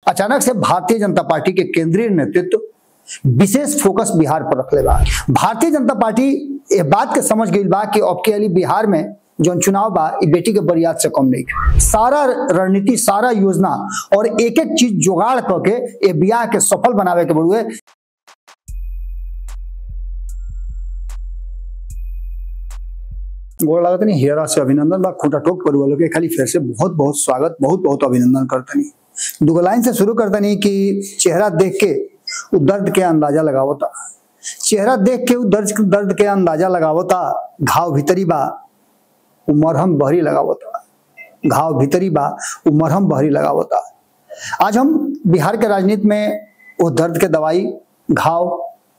अचानक से भारतीय जनता पार्टी के केंद्रीय नेतृत्व विशेष फोकस बिहार पर रखले बा। भारतीय जनता पार्टी ये बात के समझ गई बा कि अब के बिहार में जो चुनाव बा बेटी के बरियात से कम नहीं। सारा रणनीति, सारा योजना और एक एक चीज जुगाड़ करके ये बियाह के सफल बनावे के बड़ुए। गोड़ लागत नहीं हीरा से अभिनंदन बा। खूटा टोक परिवार के खाली फिर से बहुत बहुत स्वागत, बहुत बहुत अभिनंदन करता नहीं। दुगो लाइन से शुरू करता नहीं कि चेहरा देख के वो दर्द के अंदाजा लगावता। चेहरा देख के वो दर्द के अंदाजा लगावता। घाव भीतरी बा वो मरहम बहरी लगावता। घाव भीतरी बा वो मरहम बहरी लगावता। आज हम बिहार के राजनीति में वो दर्द के दवाई, घाव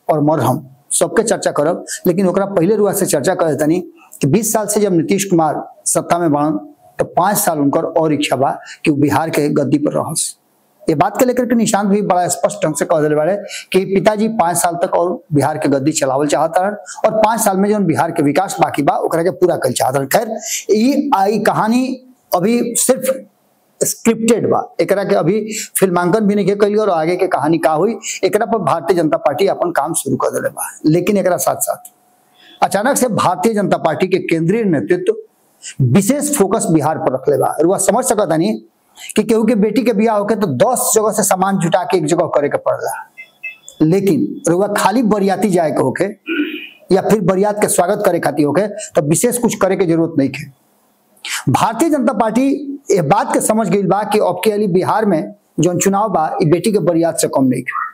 और मरहम सबके चर्चा करब, लेकिन ओकरा पहले रुआ से चर्चा कर तनी कि 20 साल से जब नीतीश कुमार सत्ता में बाड़न तो 5 साल उनकर और इच्छा बा कि वो बिहार के गद्दी पर रहस। ये बात के लेकर के निशांत भी बड़ा स्पष्ट ढंग से कह दिले बाड़े कि पिताजी 5 साल तक और बिहार के गद्दी चलावल चाहता है और 5 साल में जो बिहार के विकास बाकी बा ओकरा के पूरा कर चाहता है। खैर ये आई कहानी अभी सिर्फ स्क्रिप्टेड बा, एकरा के अभी फिल्मांकन भी नहीं कइल और आगे के कहानी का हुई एकरा पर भारतीय जनता पार्टी अपन काम शुरू कर दिले बा। लेकिन एकरा साथ साथ अचानक से भारतीय जनता पार्टी के केंद्रीय नेतृत्व विशेष फोकस बिहार पर रखले बा। रुआ समझ सकता नहीं कि केहू के बेटी के बियाह होके तो 10 जगह से सामान जुटा के एक जगह करे के पड़ला, लेकिन रुआ खाली बरियाती जाए के होके या फिर बरियात के स्वागत करे खातिर होके तो विशेष कुछ करे के जरूरत नहीं है। भारतीय जनता पार्टी ये बात के समझ गई बा कि अब के बिहार में जो चुनाव बा बेटी के बरियात से कम नहीं है।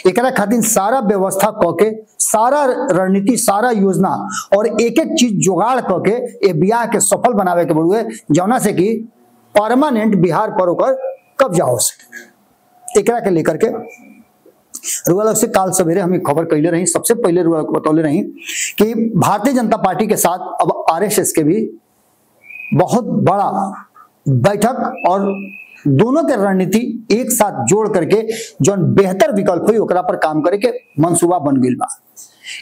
एकरा खातिर सारा व्यवस्था करके, सारा रणनीति, सारा योजना और एक एक चीज जुगाड़ करके ये बियाह के सफल बनावे के बड़ुए, जौना से कि परमानेंट बिहार पर होकर कब्जा हो सके। एकरा के लेकर के रुआ लोग से काल सवेरे हम खबर कैले रही। सबसे पहले रुआ लोग बतौले रही कि भारतीय जनता पार्टी के साथ अब आरएसएस के भी बहुत बड़ा बैठक और दोनों के रणनीति एक साथ जोड़ करके जो बेहतर विकल्प हुई ओकरा पर काम करे के मंसूबा बन गई बा।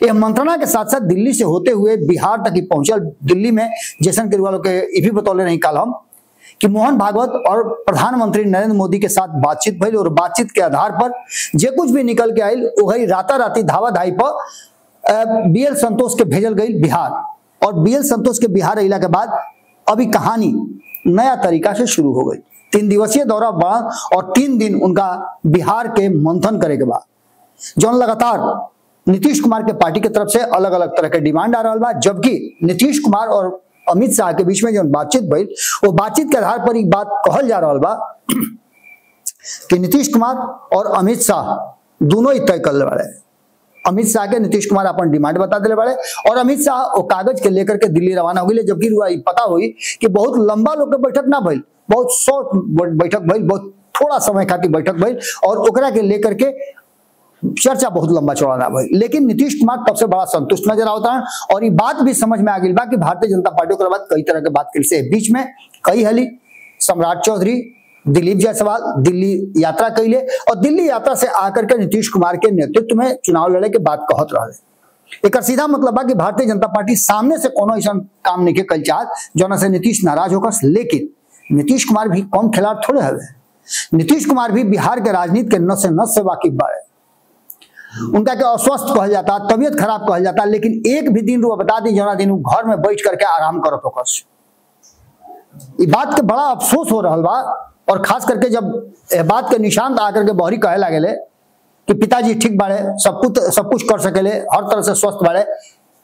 यह मंत्रणा के साथ साथ दिल्ली से होते हुए बिहार तक ही पहुंचल। दिल्ली में जैसन के वालों के ये भी बतौले नहीं काल हम कि मोहन भागवत और प्रधानमंत्री नरेंद्र मोदी के साथ बातचीत भइल और बातचीत के आधार पर जे कुछ भी निकल के आयल वही राताराती धावा धाई पर बीएल संतोष के भेजल गई बिहार। और बीएल संतोष के बिहार अइला के बाद अभी कहानी नया तरीका से शुरू हो गई। 3 दिवसीय दौरा बड़ा और 3 दिन उनका बिहार के मंथन करे के बाद जो लगातार नीतीश कुमार के पार्टी की तरफ से अलग अलग तरह के डिमांड आ रहा बा, जबकि नीतीश कुमार और अमित शाह के बीच में जो बातचीत भइल वो बातचीत के आधार पर एक बात कहल जा रहा बा कि नीतीश कुमार और अमित शाह दोनों ही तय कर ले वाले। अमित शाह के नीतीश कुमार अपन डिमांड बता दिले बड़े और अमित शाह वो कागज के लेकर के दिल्ली रवाना हो गए। जबकि पता हुई कि बहुत लंबा लोग के बैठक ना भइल, बहुत शॉर्ट बैठक भइल, बहुत थोड़ा समय खातिर बैठक भइल और ओकरा के लेकर के चर्चा बहुत लंबा चौड़ा ना भइल। लेकिन नीतीश कुमार तब से बड़ा संतुष्ट नजर आता है और ये बात भी समझ में आ गई बा कि भारतीय जनता पार्टी के बाद कई तरह के बात कर से बीच में कई हली सम्राट चौधरी, दिलीप जायसवाल दिल्ली यात्रा कैले और दिल्ली यात्रा से आकर के नीतीश कुमार के नेतृत्व में चुनाव लड़े के बात कहत रहे। एक सीधा मतलब है कि भारतीय जनता पार्टी सामने से कोनो ऐसा काम नहीं के कल चाहत जोना से नीतीश नाराज होकर। लेकिन नीतीश कुमार भी कम खिलाड़ थोड़े हवे। नीतीश कुमार भी बिहार के राजनीति के नस से नस से वाकिफ बा। उनका के अस्वस्थ कहल जाता, तबियत खराब कहल जाता, लेकिन एक भी दिन वो बता दी जोना दिन घर में बैठ करके आराम करत होकर। ये बात के बड़ा अफसोस हो रहा बा और खास करके जब बात के निशांत आकर के बहरी कहे लगे कि पिताजी ठीक बाड़े, सब कुछ कर सकेले, हर तरह से स्वस्थ बाड़े,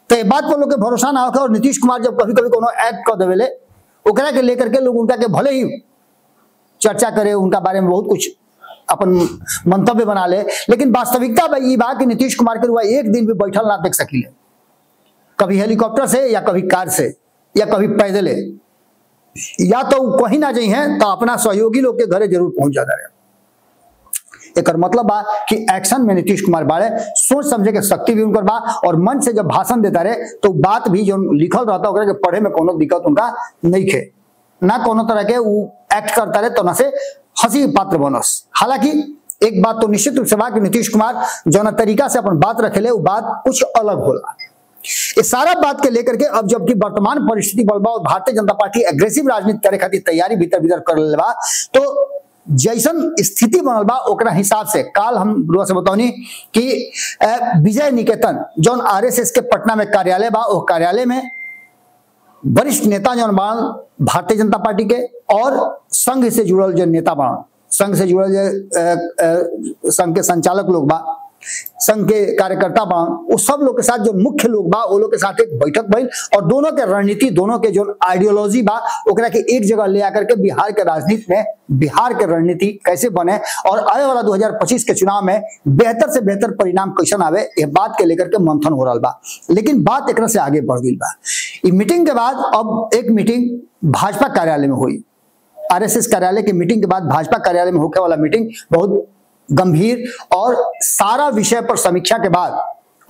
तो ये बात पर लोग के भरोसा ना होकर। और नीतीश कुमार जब कभी कभी कोनो एक्ट कर देवेले ओकरा के लेकर के लोग उनका के भले ही चर्चा करे, उनका बारे में बहुत कुछ अपन मंतव्य बना ले, लेकिन वास्तविकता ये बा कि नीतीश कुमार के रुआ एक दिन भी बैठल ना देख सकिले, कभी हेलीकॉप्टर से या कभी कार से या कभी पैदले, या तो कहीं ना जाई हैं तो अपना सहयोगी लोग के घरे जरूर पहुंच जाता रहे। एक मतलब बा कि एक्शन में नीतीश कुमार बाड़े, सोच समझे के शक्ति भी उनकर बा और मन से जब भाषण देता रहे तो बात भी जो लिखल रहता है पढ़े में कोनो दिक्कत उनका नहीं खे, ना कोनो तरह के वो एक्ट करता रहे तो ना से हंसी पात्र बनस। हालांकि एक बात तो निश्चित रूप से बा कि नीतीश कुमार जो तरीका से अपन बात रखेले वो बात कुछ अलग होला। इस सारा बात के लेकर के अब जबकि वर्तमान परिस्थिति बलबा और भारतीय जनता पार्टी एग्रेसिव राजनीति करे खातिर तैयारी भीतर भीतर कर ले बा, तो जैसन स्थिति बनल बा ओकरा हिसाब से काल हम रुआ से बताऊनी कि विजय निकेतन जौन आरएसएस के पटना में कार्यालय बा, उस कार्यालय में वरिष्ठ नेता जौन बा भारतीय जनता पार्टी के और संघ से जुड़ल जो नेता बा, संघ से जुड़ल जो संघ के संचालक लोग बा, संघ के कार्यकर्ता बा, वो सब लोग के साथ जो मुख्य लोग बा वो लोग के साथ एक बैठक भइल और दोनों के रणनीति, दोनों के जो आइडियोलॉजी बा ओकरा के एक जगह ले आकर के बिहार के राजनीति में बिहार के रणनीति कैसे बने और आने वाला 2025 के चुनाव में बेहतर से बेहतर परिणाम कैसन आवे, ये बात के लेकर के मंथन हो रहा बा। लेकिन बात एक से आगे बढ़ गई बा। इस मीटिंग के बाद अब एक मीटिंग भाजपा कार्यालय में हुई। आरएसएस कार्यालय की मीटिंग के बाद भाजपा कार्यालय में होने वाला मीटिंग बहुत गंभीर और सारा विषय पर समीक्षा के बाद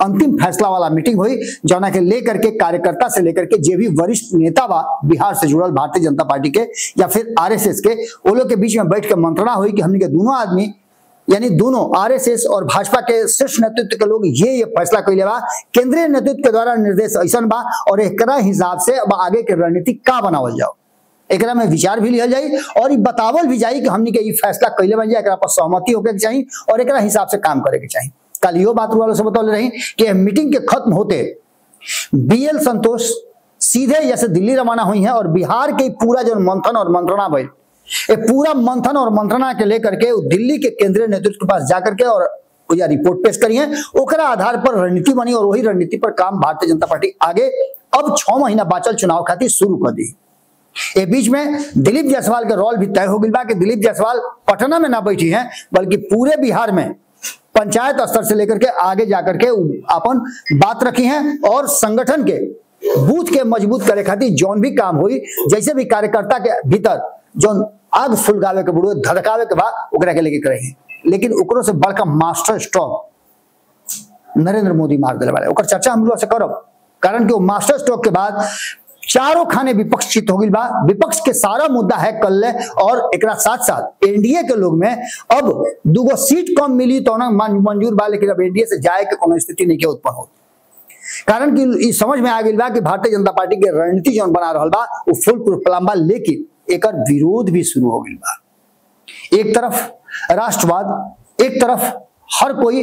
अंतिम फैसला वाला मीटिंग हुई, जौना के लेकर के कार्यकर्ता से लेकर के जे भी वरिष्ठ नेता बा बिहार से जुड़ल भारतीय जनता पार्टी के या फिर आरएसएस के, वो लोग के बीच में बैठ के मंत्रणा हुई कि हमने के दोनों आदमी यानी दोनों आरएसएस और भाजपा के शीर्ष नेतृत्व के लोग ये फैसला कैले बा, केंद्रीय नेतृत्व के द्वारा निर्देश ऐसा बा और एकरा हिसाब से अब आगे के रणनीति का बनावल जाओ, एकरा में विचार भी लिया जाए और बतावल भी जाए कि हमने के ये फैसला कैले बन जाए, एकरा पर सहमति होके चाहिए और एकरा हिसाब से काम करे के चाहिए। कल यो बात वालों से बतौले रही कि मीटिंग के खत्म होते बीएल संतोष सीधे जैसे दिल्ली रवाना हुई है और बिहार के पूरा जो मंथन और मंत्रणा भइल, ये पूरा मंथन और मंत्रणा के लेकर के दिल्ली के केंद्रीय नेतृत्व के पास जाकर के और या रिपोर्ट पेश करी है, ओकरा आधार पर रणनीति बनी और वही रणनीति पर काम भारतीय जनता पार्टी आगे अब 6 महीना बाचल चुनाव खातिर शुरू कर दी। ए बीच में दिलीप जायसवाल के रोल भी तय हो गई बा कि दिलीप जायसवाल पटना में ना बैठी हैं बल्कि पूरे बिहार में पंचायत स्तर से लेकर के आगे जाकर के अपन बात रखी हैं और संगठन के बूथ के मजबूत करे खातिर जौन भी काम हुई, जैसे भी कार्यकर्ता के भीतर जौन आग सुलगावे के बुढ़ो धड़कावे के बाद ओकरा के लेके करेंगे। लेकिन ओकरो से बड़का मास्टर स्ट्रोक नरेंद्र मोदी मार दिले वाले, ओकर चर्चा हम लोग से करब, कारण कि वो मास्टर स्ट्रोक के बाद चारों खाने विपक्ष चित हो गई बा। विपक्ष के सारा मुद्दा है कल और एक साथ साथ एनडीए के लोग में अब 2 सीट कम मिली तो ना मंजूर बा, लेकिन अब एनडीए से जाए के कोनो स्थिति नहीं के उत्पन्न हो, कारण कि समझ में आ गई बा कि भारतीय जनता पार्टी के रणनीति जो बना रहा बा वो फुल प्रूफ प्लान बा, लेकिन एक विरोध भी शुरू हो गई बा। एक तरफ राष्ट्रवाद, एक तरफ हर कोई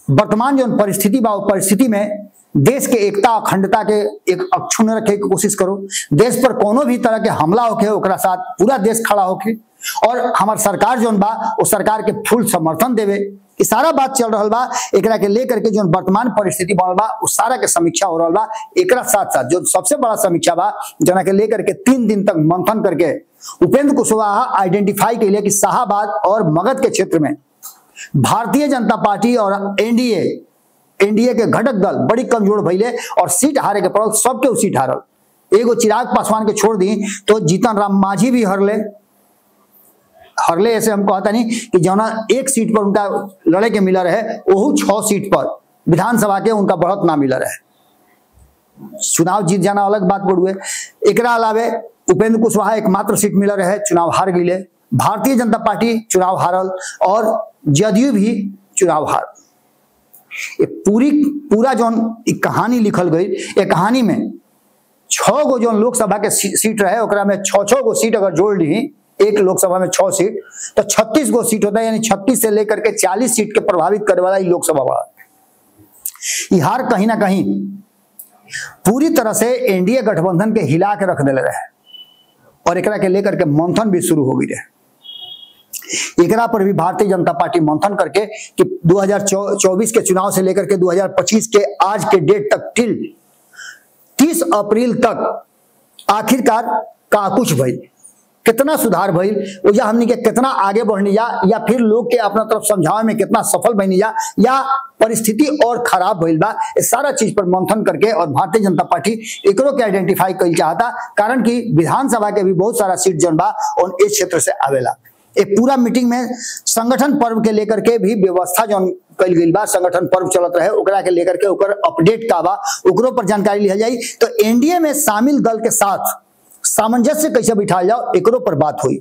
वर्तमान जो परिस्थिति बा परिस्थिति में देश के एकता अखंडता के एक अक्षुण्ण रखे की कोशिश करो, देश पर कोनो भी तरह के हमला होके ओकरा साथ पूरा देश खड़ा होके और हमार सरकार जो बा वो सरकार के फुल समर्थन देवे, ये सारा बात चल रहा बा। एकरा के लेकर के जो वर्तमान परिस्थिति बनल बा उस सारा के समीक्षा हो रहा बा। एकरा साथ साथ जो सबसे बड़ा समीक्षा बा जना के लेकर के 3 दिन तक मंथन करके उपेंद्र कुशवाहा आइडेंटिफाई के लिए कि शाहाबाद और मगध के क्षेत्र में भारतीय जनता पार्टी और एनडीए के घटक दल बड़ी कमजोर भइले और सीट हारे के पड़ल, सबके सीट हारल। एगो चिराग पासवान के छोड़ दी तो जीतन राम मांझी भी हरले ऐसे हम कहता नहीं कि जौना 1 सीट पर उनका लड़े के मिला रहे वही 6 सीट पर विधानसभा के उनका बढ़त ना मिला रहे। चुनाव जीत जाना अलग बात बढ़ुए, एकरा अलावे उपेंद्र कुशवाहा एकमात्र सीट मिला रहे, चुनाव हार गई। भारतीय जनता पार्टी चुनाव हारल और जदयू भी चुनाव हारल। ये पूरा जो कहानी लिखल गई, ये कहानी में 6 गो जो लोकसभा के सीट रहे ओकरा में 6 गो सीट अगर जोड़ ली, एक लोकसभा में 6 सीट तो 36 गो सीट होता है, यानी 36 से लेकर के 40 सीट के प्रभावित करने वाला लोकसभा वाला। ये हार कहीं ना कहीं पूरी तरह से एनडीए गठबंधन के हिला के रख दिले रहे और एकरा के लेकर के मंथन भी शुरू हो गई रहे। एकरा पर भी भारतीय जनता पार्टी मंथन करके कि 2024 के चुनाव से लेकर के 2025 के आज के डेट तक टिल 30 अप्रैल तक आखिरकार का कुछ भइल, कितना सुधार भइल, या हमने के कितना आगे बढ़नी या फिर लोग के अपना तरफ समझावे में कितना सफल बनी या परिस्थिति और खराब भइल बा, इस सारा चीज पर मंथन करके और भारतीय जनता पार्टी एकरो के आइडेंटिफाई कर चाहता, कारण कि विधानसभा के भी बहुत सारा सीट जन बा और इस क्षेत्र से आवेला। एक पूरा मीटिंग में संगठन पर्व के लेकर के भी व्यवस्था जो कल गई बा, संगठन पर्व चलत रहे ओकरा के लेकर के ओकर अपडेट का बा, ओकरो पर जानकारी लिया जाए। तो एनडीए में शामिल दल के साथ सामंजस्य कैसे बिठाया जाओ एकरो पर बात हुई।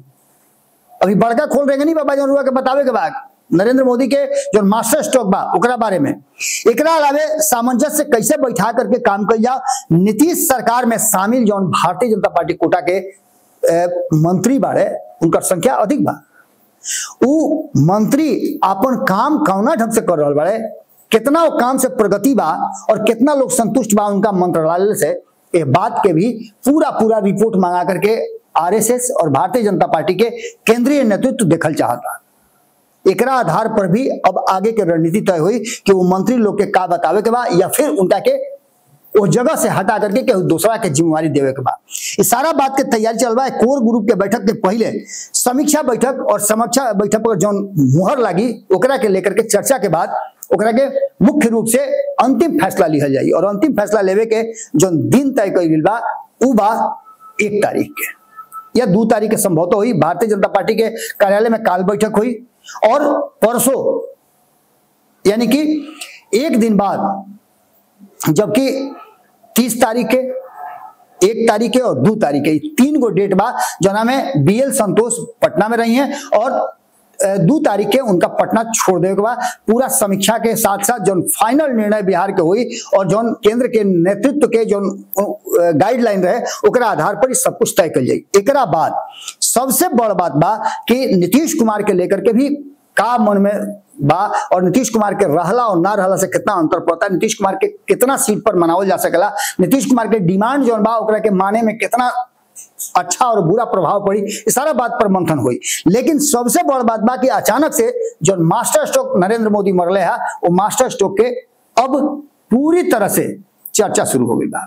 अभी बड़का खोल रहेंगे नहीं बाबा जौन के बतावे के बाद नरेंद्र मोदी के जो मास्टर स्ट्रोक बा ओकरा बारे में, एकरा अलावे सामंजस्य कैसे बैठा करके काम कर जाओ। नीतीश सरकार में शामिल जो भारतीय जनता पार्टी कोटा के मंत्री बारे उनका संख्या अधिक बा, वो मंत्री अपन काम कौना ढंग से कर रहा बड़े, कितना वो काम से प्रगति बा और कितना लोग संतुष्ट बा उनका मंत्रालय से, ये बात के भी पूरा रिपोर्ट मंगा करके आरएसएस और भारतीय जनता पार्टी के केंद्रीय नेतृत्व देखल चाहता। एकरा आधार पर भी अब आगे के रणनीति तय हुई कि वो मंत्री लोग के का बतावे के बा या फिर उनका के वो जगह से हटा करके केहू दूसरा के जिम्मेवारी देवे के बा। इस सारा बात के तैयारी चल रहा है। कोर ग्रुप के बैठक के पहले समीक्षा बैठक और समीक्षा बैठक पर जो मुहर लगी ओकरा के लेकर के चर्चा के बाद ओकरा के मुख्य रूप से अंतिम फैसला लिहल जाई और अंतिम फैसला लेवे के जो दिन तय कइल बा उ बा 1 तारीख के या 2 तारीख के संभवतः हुई। भारतीय जनता पार्टी के कार्यालय में काल बैठक हुई और परसों यानी कि 1 दिन बाद, जबकि 30 तारीख के, 1 तारीख के और 2 तारीख के 3 गो डेट बा जना में बीएल संतोष पटना में रही हैं और 2 तारीख के उनका पटना छोड़ देवे के बाद पूरा समीक्षा के साथ साथ जो फाइनल निर्णय बिहार के हुई और जो केंद्र के नेतृत्व के जो गाइडलाइन रहे ओकरा आधार पर सब कुछ तय कर जाई। एकरा बाद सबसे बड़ बात बा कि नीतीश कुमार के लेकर के भी का मन में बा और नीतीश कुमार के रहला और ना रहला से कितना अंतर पड़ता है, नीतीश कुमार के कितना सीट पर मनावल जा सकेला, नीतीश कुमार के डिमांड जो बा ओकरा के माने में कितना अच्छा और बुरा प्रभाव पड़ी, इस सारा बात पर मंथन हुई। लेकिन सबसे बड़ बात बा कि अचानक से जो मास्टर स्ट्रोक नरेंद्र मोदी मरले है वो मास्टर स्ट्रोक के अब पूरी तरह से चर्चा शुरू हो गई बा।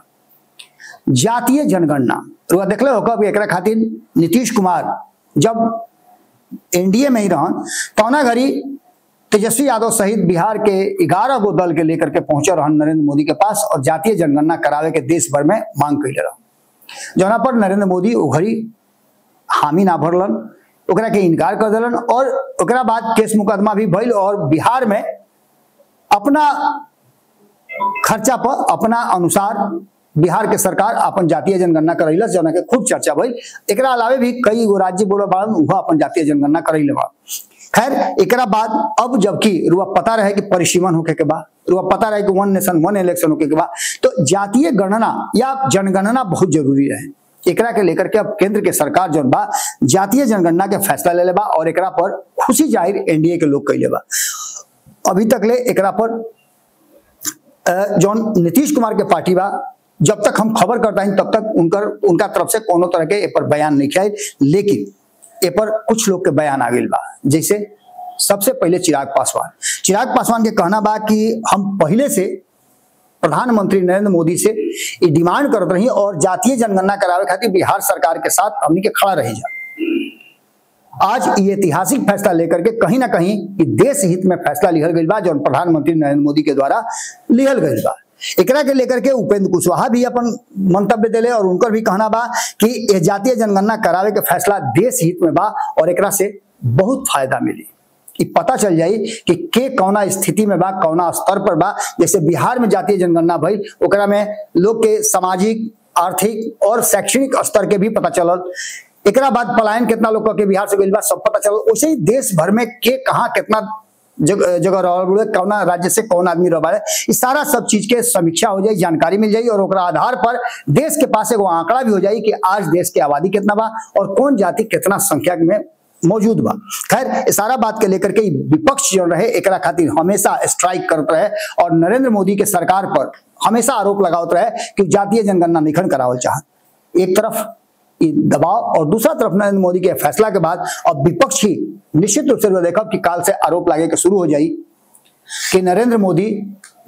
जातीय जनगणना रुआ देखले होगा कि एकरा खातिर नीतीश कुमार जब एनडीए में ही रहन तौना घड़ी तेजस्वी यादव सहित बिहार के 11 गो दल के लेकर के पहुंचे रहन नरेंद्र मोदी के पास और जातीय जनगणना करावे के देश भर में मांग कैले रहन, जौना पर नरेंद्र मोदी ओ घड़ी हामी ना भरलन, ओकरा के इनकार कर दिलन और ओकरा बाद केस मुकदमा भी भइल और बिहार में अपना खर्चा पर अपना अनुसार बिहार के सरकार अपन जातीय जनगणना करैलस, जौना के खूब चर्चा भइल। एकरा अलावे भी कई गो राज्य बोलो बाड़न उहा अपन जातीय जनगणना करैले बा। खैर एकरा बाद अब जबकि रुआ पता रहे कि परिसीमन होके के बाद, रुआ पता रहे कि 1 नेशन 1 इलेक्शन होके के बाद, तो जातीय गणना या जनगणना बहुत जरूरी रहे। एकरा के लेकर के अब केंद्र के सरकार जो बा जातीय जनगणना के फैसला ले ले बा और एकरा पर खुशी जाहिर एनडीए के लोग कैले बा। अभी तक ले एकरा पर जो नीतीश कुमार के पार्टी बा जब तक हम खबर करता हैं तब तक उनका तरफ से कोनो तरह के ए पर बयान नहीं आए, लेकिन ए पर कुछ लोग के बयान आ गए बा। जैसे सबसे पहले चिराग पासवान के कहना बा कि हम पहले से प्रधानमंत्री नरेंद्र मोदी से ये डिमांड करत रही और जातीय जनगणना करावे खातिर बिहार सरकार के साथ हमनी के खड़ा रही जा। आज ये ऐतिहासिक फैसला लेकर के कहीं ना कहीं देश हित में फैसला लिहल गई बा जो प्रधानमंत्री नरेंद्र मोदी के द्वारा लिहल गई बा। एकरा के लेकर के उपेंद्र कुशवाहा भी अपन मंतव्य दिले और उनकर भी कहना बा कि ये जातीय जनगणना करावे के फैसला देश हित में बा और एकरा से बहुत फायदा मिली कि पता चल जाई कि के कौना स्थिति में बा, कौना स्तर पर बा। जैसे बिहार में जातीय जनगणना भई ओकरा में लोग के सामाजिक, आर्थिक और शैक्षणिक स्तर के भी पता चलल। एकरा बाद पलायन कितना लोग के बिहार से गइल बा सब पता चलल। वैसे ही देश भर में के कहां कितना जगह रहा, कौना राज्य से कौन आदमी रहा है, इस सारा सब चीज के समीक्षा हो जाए, जानकारी मिल जाए और ओकरा आधार पर देश के पास एगो आंकड़ा भी हो जाए कि आज देश की आबादी कितना बा और कौन जाति कितना संख्या में मौजूद बा। खैर सारा बात के लेकर के विपक्ष जो रहे एकरा खातिर हमेशा स्ट्राइक करते रहे और नरेंद्र मोदी के सरकार पर हमेशा आरोप लगाते रहे कि जातीय जनगणना निखंड करावल चाहत। एक तरफ दबाव और दूसरा तरफ नरेंद्र मोदी के फैसला के बाद अब विपक्ष ही निश्चित रूप से देखा कि काल से आरोप लागे के शुरू हो जाए कि नरेंद्र मोदी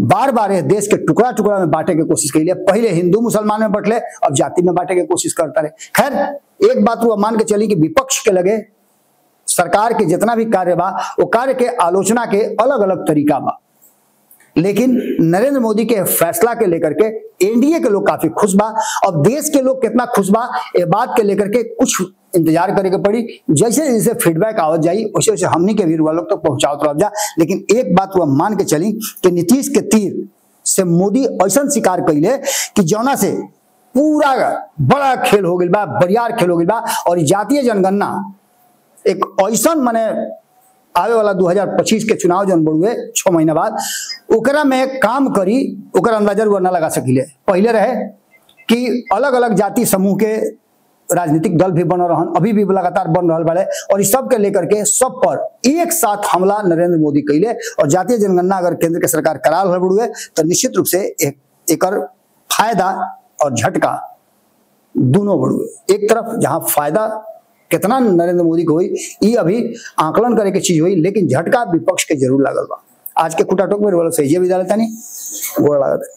बार बार यह देश के टुकड़ा टुकड़ा में बांटे की कोशिश की। पहले हिंदू मुसलमान में बटले, अब जाति में बांटे की कोशिश करता रहे। खैर एक बात वो मान के चली कि विपक्ष के लगे सरकार के जितना भी कार्य बा वो कार्य के आलोचना के अलग अलग तरीका बा, लेकिन नरेंद्र मोदी के फैसला के लेकर के एनडीए के लोग काफी खुश बा। अब देश के लोग कितना खुश बा ये बात के लेकर के कुछ इंतजार करे के पड़ी। जैसे जैसे फीडबैक आवत जाई वैसे वैसे हमनी के भी लोग तक पहुंचावत रह जा। लेकिन एक बात वो मान के चली कि नीतीश के तीर से मोदी ऐसा शिकार कैले कि जौना से पूरा बड़ा खेल हो गई बा, बरियार खेल हो गई बा। और जातीय जनगणना एक ऐसा माने आवे वाला 2025 के चुनाव जन बढ़ुए 6 महीना बाद ओकरा में काम करी, ओकर अंदाजा वो ना लगा सकिले। पहले रहे कि अलग अलग जाति समूह के राजनीतिक दल भी बन रहन, अभी भी लगातार बन रहा बड़े, और इस सब के लेकर के सब पर एक साथ हमला नरेंद्र मोदी कैले। और जातीय जनगणना अगर केंद्र के सरकार करा रहा बुढ़े तो निश्चित रूप से एक फायदा और झटका दोनों बढ़ुए। एक तरफ जहां फायदा कितना नरेंद्र मोदी को हुई ये अभी आकलन करे के चीज हुई, लेकिन झटका विपक्ष के जरूर लागल बा। आज के खुटा टोक में सही विदा लेता नहीं गोड़ लागत।